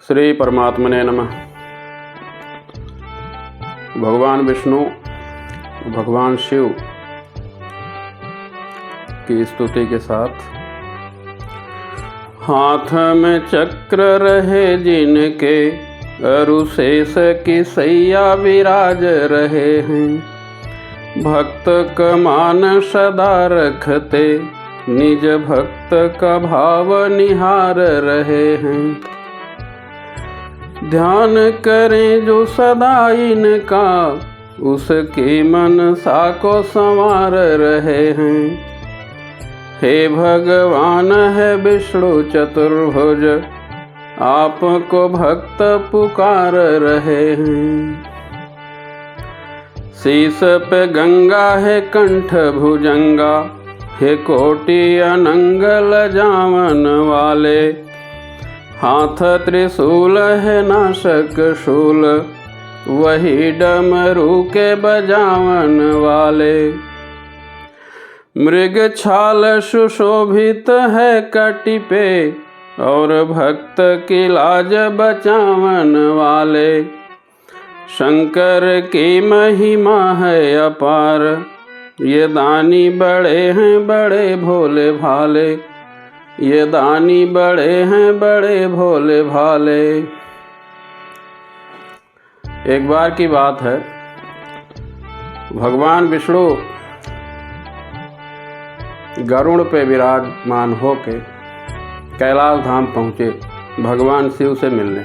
श्री परमात्मने नमः। भगवान विष्णु भगवान शिव की स्तुति के साथ। हाथ में चक्र रहे जिनके, अरु शेष की सैया विराज रहे हैं। भक्त का मान सदा रखते, निज भक्त का भाव निहार रहे हैं। ध्यान करें जो सदा इनका, उसकी मनसा को संवार रहे हैं। हे भगवान है विष्णु चतुर्भुज, आपको भक्त पुकार रहे हैं। शीस पे गंगा है कंठ भुजंगा, हे कोटि अनंगल जावन वाले। हाथ त्रिशूल है नाशक शूल, वही डमरू के बजावन वाले। मृग छाल सुशोभित है कटी पे, और भक्त की लाज बचावन वाले। शंकर की महिमा है अपार, ये दानी बड़े हैं बड़े भोले भाले। ये दानी बड़े हैं बड़े भोले भाले। एक बार की बात है, भगवान विष्णु गरुड़ पे विराजमान होके कैलाश धाम पहुँचे भगवान शिव से मिलने।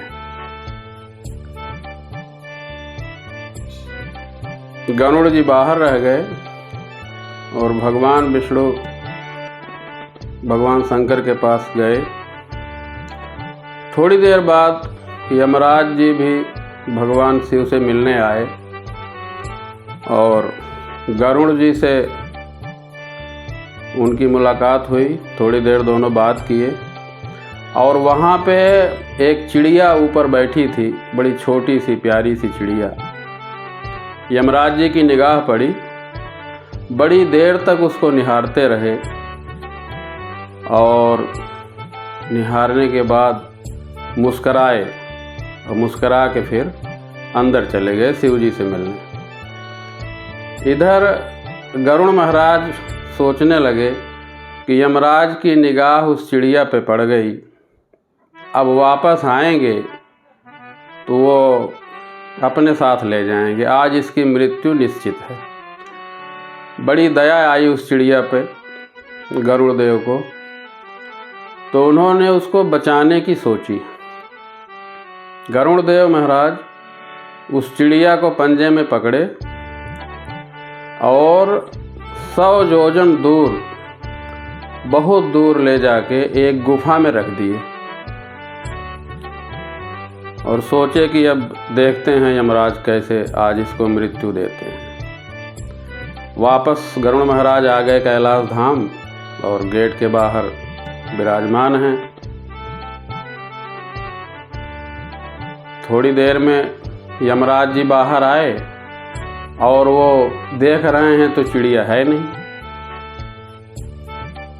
गरुड़ जी बाहर रह गए और भगवान विष्णु भगवान शंकर के पास गए। थोड़ी देर बाद यमराज जी भी भगवान शिव से मिलने आए और गरुड़ जी से उनकी मुलाकात हुई। थोड़ी देर दोनों बात किए और वहाँ पे एक चिड़िया ऊपर बैठी थी, बड़ी छोटी सी प्यारी सी चिड़िया। यमराज जी की निगाह पड़ी, बड़ी देर तक उसको निहारते रहे और निहारने के बाद मुस्कराए और मुस्करा के फिर अंदर चले गए शिव जी से मिलने। इधर गरुड़ महाराज सोचने लगे कि यमराज की निगाह उस चिड़िया पे पड़ गई, अब वापस आएंगे तो वो अपने साथ ले जाएंगे, आज इसकी मृत्यु निश्चित है। बड़ी दया आई उस चिड़िया पे गरुड़ देव को, तो उन्होंने उसको बचाने की सोची। गरुड़ देव महाराज उस चिड़िया को पंजे में पकड़े और 100 योजन दूर, बहुत दूर ले जाके एक गुफा में रख दिए और सोचे कि अब देखते हैं यमराज कैसे आज इसको मृत्यु देते हैं। वापस गरुड़ महाराज आ गए कैलाश धाम और गेट के बाहर विराजमान हैं। थोड़ी देर में यमराज जी बाहर आए और वो देख रहे हैं तो चिड़िया है नहीं।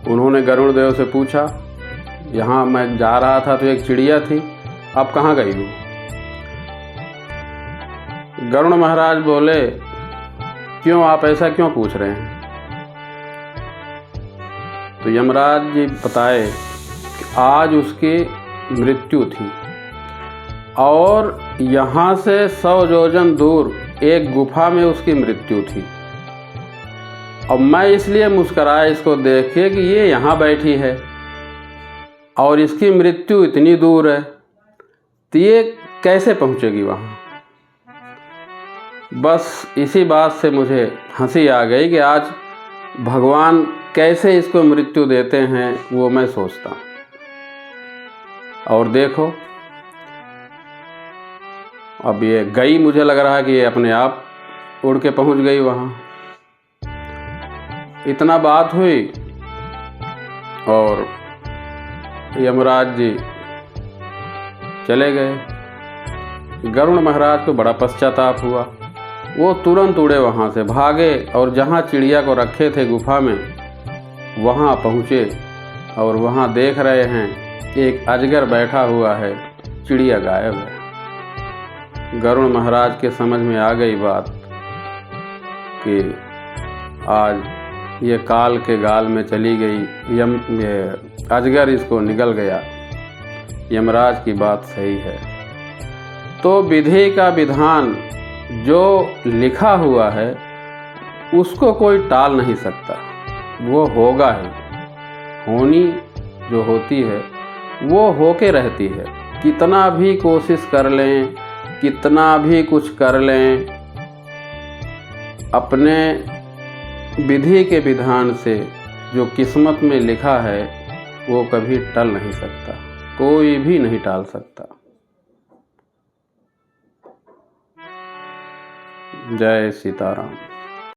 उन्होंने गरुड़ देव से पूछा, यहाँ मैं जा रहा था तो एक चिड़िया थी, अब कहाँ गई वो? गरुड़ महाराज बोले, क्यों आप ऐसा क्यों पूछ रहे हैं? तो यमराज जी बताए कि आज उसकी मृत्यु थी और यहाँ से 100 योजन दूर एक गुफा में उसकी मृत्यु थी। और मैं इसलिए मुस्कराया इसको देख के कि ये यहाँ बैठी है और इसकी मृत्यु इतनी दूर है, तो ये कैसे पहुँचेगी वहाँ? बस इसी बात से मुझे हंसी आ गई कि आज भगवान कैसे इसको मृत्यु देते हैं वो मैं सोचता हूँ। और देखो अब ये गई, मुझे लग रहा है कि ये अपने आप उड़ के पहुँच गई वहाँ। इतना बात हुई और यमराज जी चले गए। गरुड़ महाराज को बड़ा पश्चाताप हुआ, वो तुरंत उड़े वहाँ से, भागे और जहाँ चिड़िया को रखे थे गुफा में वहाँ पहुँचे और वहाँ देख रहे हैं एक अजगर बैठा हुआ है चिड़िया गायब है। गरुड़ महाराज के समझ में आ गई बात कि आज ये काल के गाल में चली गई, ये अजगर इसको निगल गया। यमराज की बात सही है। तो विधि का विधान जो लिखा हुआ है उसको कोई टाल नहीं सकता, वो होगा ही। होनी जो होती है वो होके रहती है। कितना भी कोशिश कर लें, कितना भी कुछ कर लें, अपने विधि के विधान से जो किस्मत में लिखा है वो कभी टल नहीं सकता, कोई भी नहीं टाल सकता। जय सीताराम।